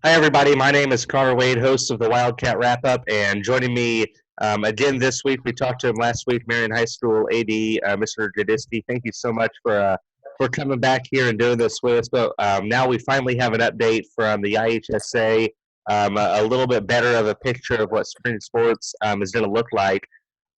Hi, everybody. My name is Connor Wade, host of the Wildcat Wrap Up, and joining me again this week. We talked to him last week, Marion High School AD, Mr. Goodisky. Thank you so much for coming back here and doing this with us. But now we finally have an update from the IHSA, a little bit better of a picture of what spring sports is going to look like.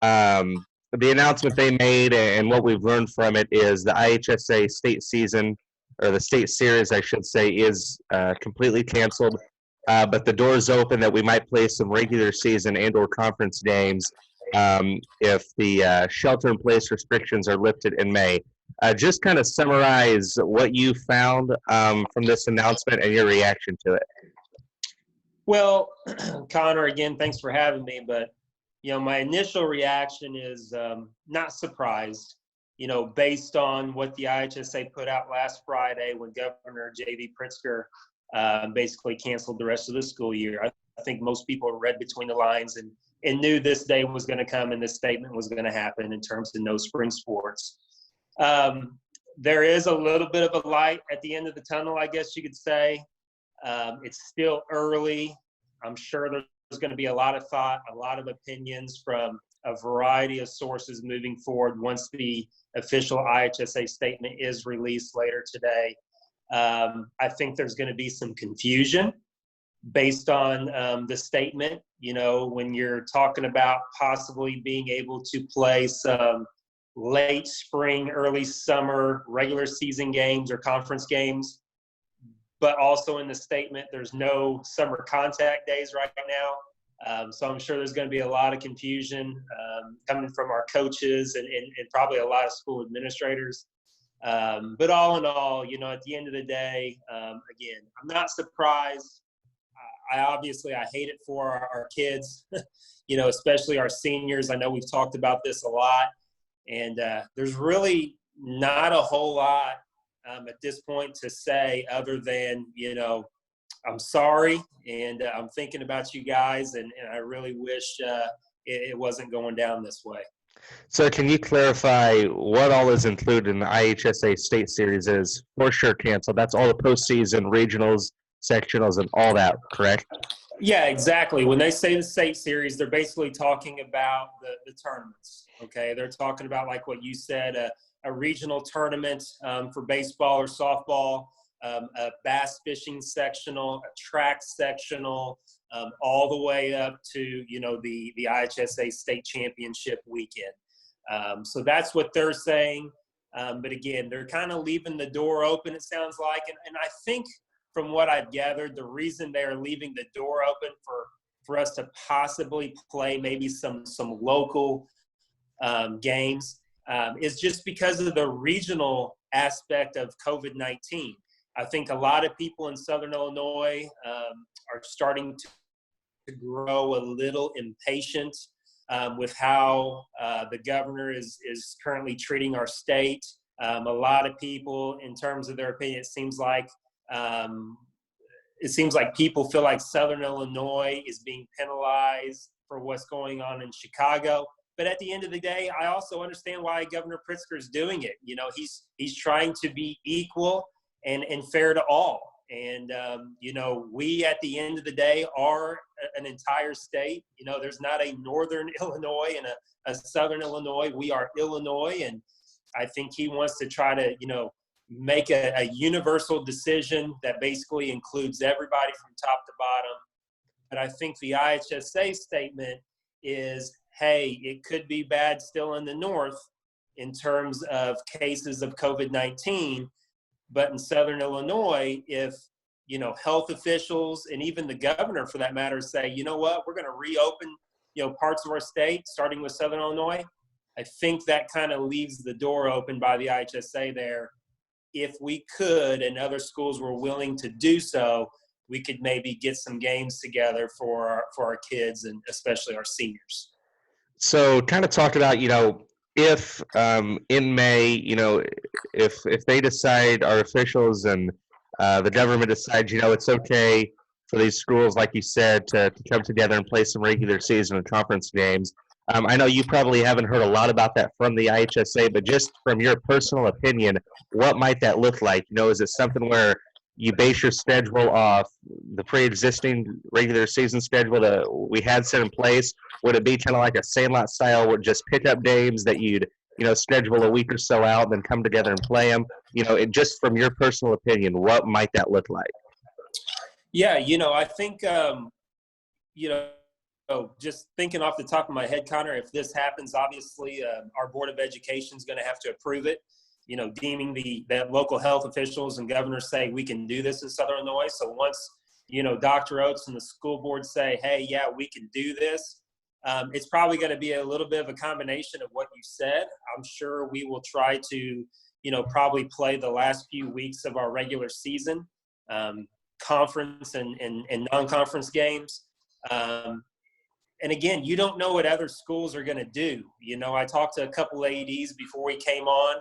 The announcement they made and what we've learned from it is the IHSA state season, or the state series, I should say, is completely canceled. But the door's open that we might play some regular season and/or conference games if the shelter-in-place restrictions are lifted in May. Just kind of summarize what you found from this announcement and your reaction to it. Well, Connor, again, thanks for having me. But, my initial reaction is not surprised, based on what the IHSA put out last Friday when Governor J.B. Pritzker basically canceled the rest of the school year. I think most people read between the lines and knew this day was going to come and this statement was going to happen in terms of no spring sports. There is a little bit of a light at the end of the tunnel, I guess you could say. It's still early. I'm sure there's going to be a lot of thought, a lot of opinions from a variety of sources moving forward once the official IHSA statement is released later today. I think there's going to be some confusion based on the statement. When you're talking about possibly being able to play some late spring, early summer regular season games or conference games, but also in the statement, there's no summer contact days right now. So I'm sure there's going to be a lot of confusion coming from our coaches and probably a lot of school administrators. But all in all, at the end of the day, again, I'm not surprised. I hate it for our kids, especially our seniors. I know we've talked about this a lot. And there's really not a whole lot at this point to say other than, I'm sorry, and I'm thinking about you guys, and I really wish it wasn't going down this way. So can you clarify what all is included in the IHSA state series is for sure canceled? That's all the postseason, regionals, sectionals, and all that, correct? Yeah, exactly. When they say the state series, they're basically talking about the tournaments, okay? They're talking about, like what you said, a regional tournament for baseball or softball, a bass fishing sectional, a track sectional, all the way up to, the IHSA state championship weekend. So that's what they're saying. But again, they're kind of leaving the door open, it sounds like. And I think from what I've gathered, the reason they're leaving the door open for us to possibly play maybe some local games is just because of the regional aspect of COVID-19. I think a lot of people in Southern Illinois are starting to grow a little impatient with how the governor is currently treating our state. A lot of people, in terms of their opinion, it seems like people feel like Southern Illinois is being penalized for what's going on in Chicago. But at the end of the day, I also understand why Governor Pritzker is doing it. He's trying to be equal and fair to all. And, we at the end of the day are an entire state. There's not a Northern Illinois and a Southern Illinois. We are Illinois. And I think he wants to try to, make a universal decision that basically includes everybody from top to bottom. But I think the IHSA statement is, hey, it could be bad still in the north in terms of cases of COVID-19. But in Southern Illinois, if, health officials and even the governor, for that matter, say, you know what, we're going to reopen, parts of our state, starting with Southern Illinois, I think that kind of leaves the door open by the IHSA there. If we could, and other schools were willing to do so, we could maybe get some games together for our kids and especially our seniors. So kind of talk about, if in May, if they decide, our officials and the government decides, it's okay for these schools, like you said, to come together and play some regular season and conference games. I know you probably haven't heard a lot about that from the IHSA, but just from your personal opinion, what might that look like? Is it something where you base your schedule off the pre-existing regular season schedule that we had set in place? Would it be kind of like a Sandlot style with just pickup games that you'd, schedule a week or so out and then come together and play them? Just from your personal opinion, what might that look like? Yeah, I think, just thinking off the top of my head, Connor, if this happens, obviously our Board of Education is going to have to approve it, deeming that local health officials and governors say we can do this in Southern Illinois. So once, Dr. Oates and the school board say, hey, yeah, we can do this, it's probably going to be a little bit of a combination of what you said. I'm sure we will try to, probably play the last few weeks of our regular season, conference and non-conference games. And again, you don't know what other schools are going to do. I talked to a couple ADs before we came on.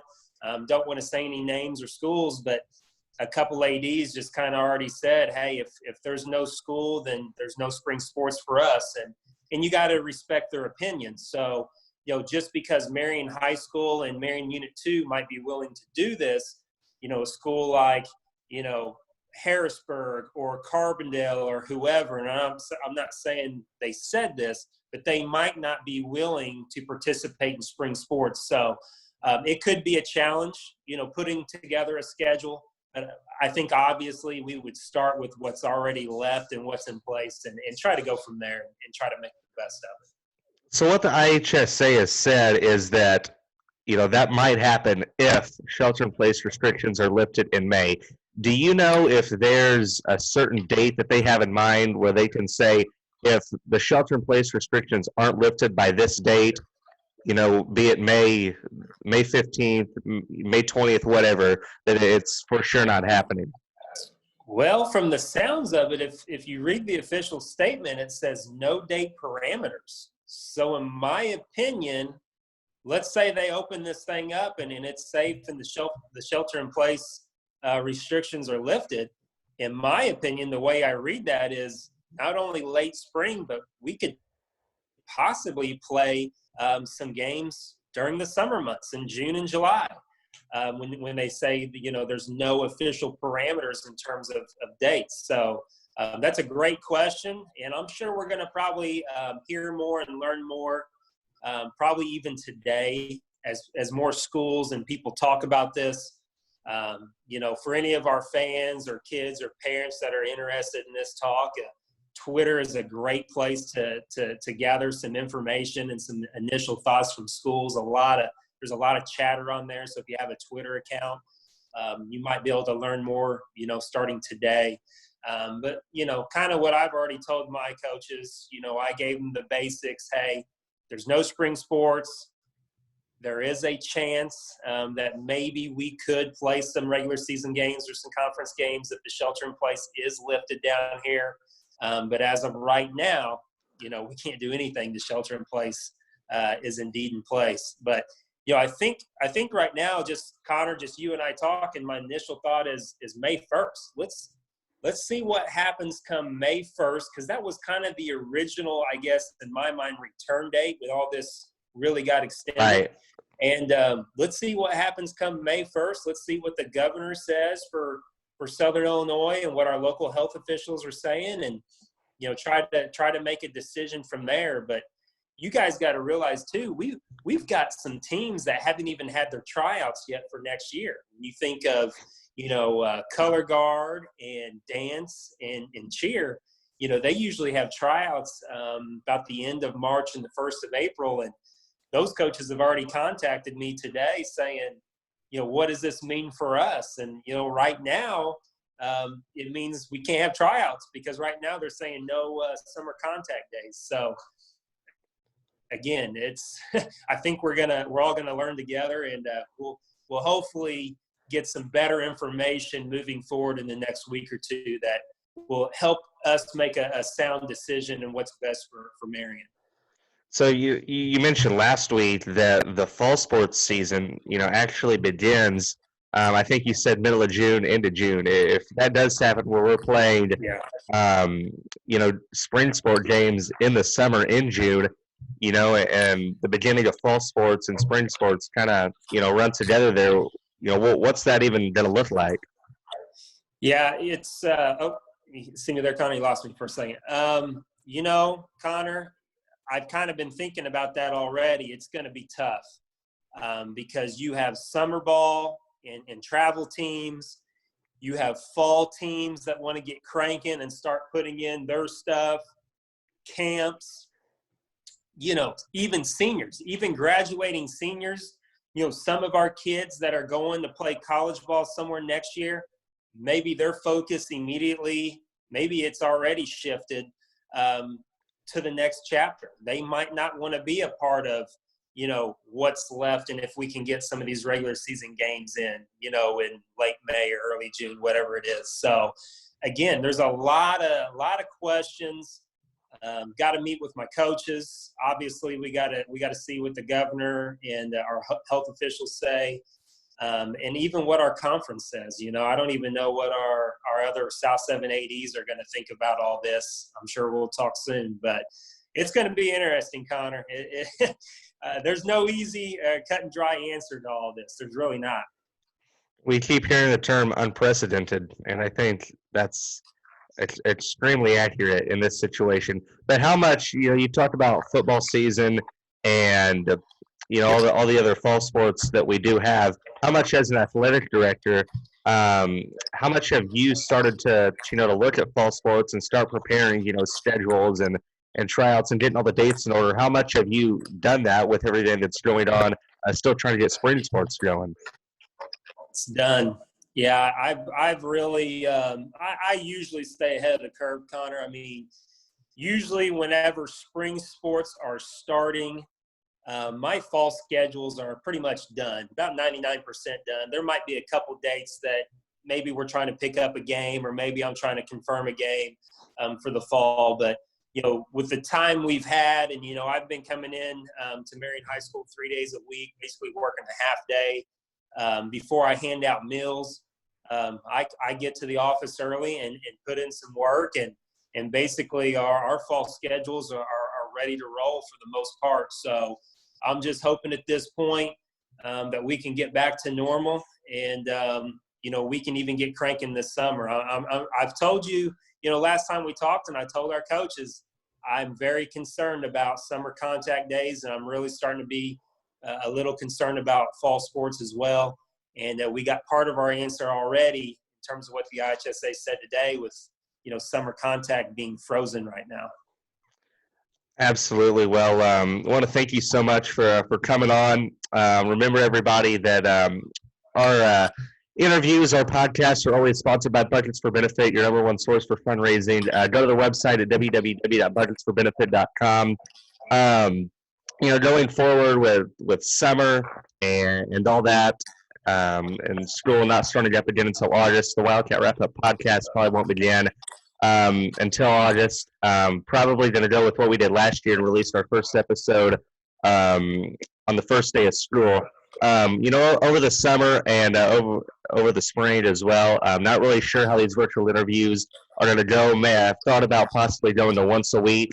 Don't want to say any names or schools, but a couple ADs just kind of already said, hey, if there's no school, then there's no spring sports for us. And you got to respect their opinion. So, just because Marion High School and Marion Unit 2 might be willing to do this, a school like, Harrisburg or Carbondale or whoever, and I'm not saying they said this, but they might not be willing to participate in spring sports. So it could be a challenge, putting together a schedule. I think obviously we would start with what's already left and what's in place and try to go from there and try to make the best of it. So what the IHSA has said is that, that might happen if shelter-in-place restrictions are lifted in May. Do you know if there's a certain date that they have in mind where they can say if the shelter-in-place restrictions aren't lifted by this date, be it May 15th, May 20th, whatever, that it's for sure not happening? Well, from the sounds of it, if you read the official statement, it says no date parameters. So in my opinion, let's say they open this thing up and it's safe and the shelter-in-place restrictions are lifted. In my opinion, the way I read that is not only late spring, but we could possibly play some games during the summer months in June and July when they say, there's no official parameters in terms of dates. So that's a great question, and I'm sure we're going to probably hear more and learn more probably even today as more schools and people talk about this. For any of our fans or kids or parents that are interested in this talk, Twitter is a great place to gather some information and some initial thoughts from schools. There's a lot of chatter on there. So if you have a Twitter account, you might be able to learn more, starting today. But kind of what I've already told my coaches, I gave them the basics. Hey, there's no spring sports. There is a chance that maybe we could play some regular season games or some conference games if the shelter in place is lifted down here. But as of right now, we can't do anything. The shelter in place is indeed in place. But, I think right now, just Connor, just you and I talking, my initial thought is May 1st. Let's see what happens come May 1st, because that was kind of the original, I guess, in my mind, return date with all this really got extended. Right. And let's see what happens come May 1st. Let's see what the governor says for Southern Illinois and what our local health officials are saying, and try to make a decision from there. But you guys got to realize too, we've got some teams that haven't even had their tryouts yet for next year. When you think of color guard and dance and cheer, they usually have tryouts about the end of March and the 1st of April, and those coaches have already contacted me today saying, what does this mean for us? And, right now, it means we can't have tryouts because right now they're saying no summer contact days. So, again, I think we're all gonna learn together, and we'll hopefully get some better information moving forward in the next week or two that will help us make a sound decision and what's best for Marion. So you mentioned last week that the fall sports season, actually begins. I think you said middle of June into June. If that does happen, where we're playing, spring sport games in the summer in June, and the beginning of fall sports and spring sports kind of run together there. What's that even going to look like? Yeah, it's you see me there, Connor? You lost me for a second. Connor, I've kind of been thinking about that already. It's going to be tough because you have summer ball and travel teams. You have fall teams that want to get cranking and start putting in their stuff, camps, even seniors, even graduating seniors. Some of our kids that are going to play college ball somewhere next year, maybe their focus immediately, maybe it's already shifted to the next chapter. They might not want to be a part of, what's left. And if we can get some of these regular season games in late May or early June, whatever it is. So again, there's a lot of questions. Got to meet with my coaches. Obviously, we got to see what the governor and our health officials say, and even what our conference says. I don't even know what our other South 7 ADs are going to think about all this. I'm sure we'll talk soon, but it's going to be interesting, Connor. There's no easy cut and dry answer to all this. There's really not. We keep hearing the term unprecedented, and I think that's extremely accurate in this situation. But how much, you talk about football season and all the other fall sports that we do have. How much, as an athletic director, how much have you started to to look at fall sports and start preparing schedules and tryouts and getting all the dates in order? How much have you done that with everything that's going on? Still trying to get spring sports going. It's done. Yeah, I've really I usually stay ahead of the curve, Connor. I mean, usually whenever spring sports are starting, my fall schedules are pretty much done, about 99% done. There might be a couple dates that maybe we're trying to pick up a game, or maybe I'm trying to confirm a game for the fall. But with the time we've had, and I've been coming in to Marion High School 3 days a week, basically working a half day. Before I hand out meals, I get to the office early and put in some work, and basically our fall schedules are ready to roll for the most part. So I'm just hoping at this point that we can get back to normal, and we can even get cranking this summer. I've told you, last time we talked, and I told our coaches, I'm very concerned about summer contact days, and I'm really starting to be a little concerned about fall sports as well. And we got part of our answer already in terms of what the IHSA said today with, summer contact being frozen right now. Absolutely. Well, I want to thank you so much for coming on. Remember, everybody, that our interviews, our podcasts are always sponsored by Budgets for Benefit, your number one source for fundraising. Go to the website at www.budgetsforbenefit.com. Going forward with summer and all that, and school not starting up again until August, the Wildcat Wrap-Up podcast probably won't begin until August. Probably going to go with what we did last year and release our first episode on the first day of school. Over the summer and over the spring as well. I'm not really sure how these virtual interviews are going to go. I've thought about possibly going to once a week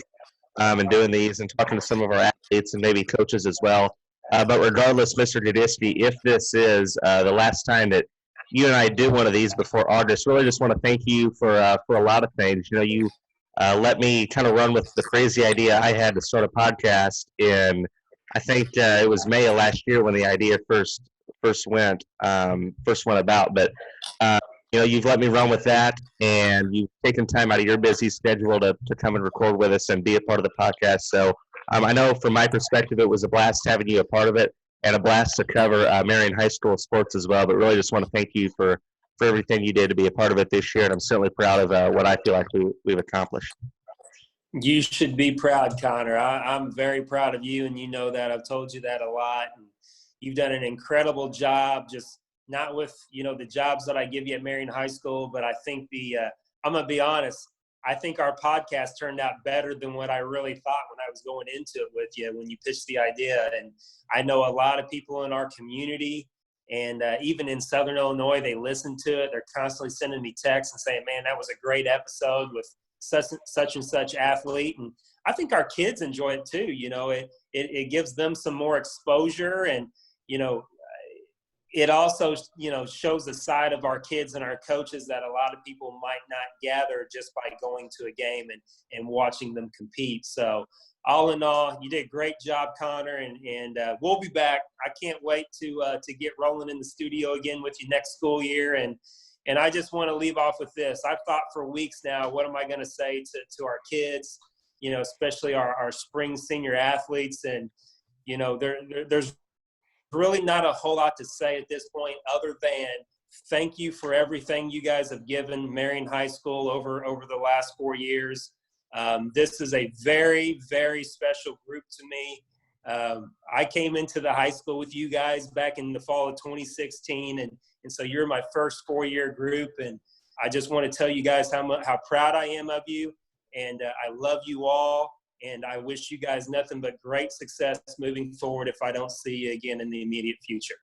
and doing these and talking to some of our athletes and maybe coaches as well. But regardless, Mr. Goodisky, if this is the last time that you and I do one of these before August, really just want to thank you for a lot of things. You let me kind of run with the crazy idea I had to start a podcast in, I think it was May of last year when the idea first went about. But you've let me run with that, and you've taken time out of your busy schedule to come and record with us and be a part of the podcast. So I know from my perspective, it was a blast having you a part of it, and a blast to cover Marion High School sports as well. But really just want to thank you for everything you did to be a part of it this year, and I'm certainly proud of what I feel like we've accomplished. You should be proud, Connor. I'm very proud of you, and you know that. I've told you that a lot. And you've done an incredible job, just not with, the jobs that I give you at Marion High School, but I think I'm going to be honest, I think our podcast turned out better than what I really thought when I was going into it with you when you pitched the idea. And I know a lot of people in our community, and even in Southern Illinois, they listen to it. They're constantly sending me texts and saying, man, that was a great episode with such and such athlete. And I think our kids enjoy it too. It gives them some more exposure, and it also, you know, shows a side of our kids and our coaches that a lot of people might not gather just by going to a game and watching them compete. So all in all, you did a great job, Connor, and we'll be back. I can't wait to get rolling in the studio again with you next school year. And I just want to leave off with this. I've thought for weeks now, what am I going to say to our kids, you know, especially our spring senior athletes. And, you know, there's really not a whole lot to say at this point other than thank you for everything you guys have given Marion High School over the last 4 years. This is a very, very special group to me. I came into the high school with you guys back in the fall of 2016, and so you're my first 4-year group, and I just want to tell you guys how proud I am of you, and I love you all, and I wish you guys nothing but great success moving forward if I don't see you again in the immediate future.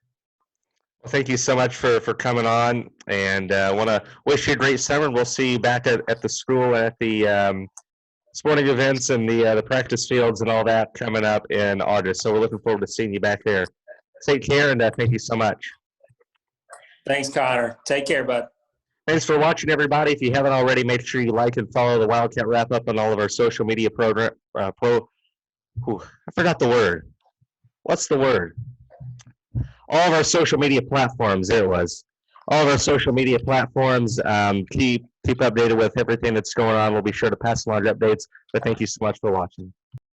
Well, thank you so much for coming on, and I want to wish you a great summer. We'll see you back at the school at the sporting events and the practice fields and all that coming up in August. So we're looking forward to seeing you back there. Take care, and thank you so much. Thanks, Connor. Take care, bud. Thanks for watching, everybody. If you haven't already, make sure you like and follow the Wildcat Wrap-Up on all of our social media I forgot the word. What's the word? All of our social media platforms. There it was. All of our social media platforms. Keep updated with everything that's going on. We'll be sure to pass along updates. But thank you so much for watching.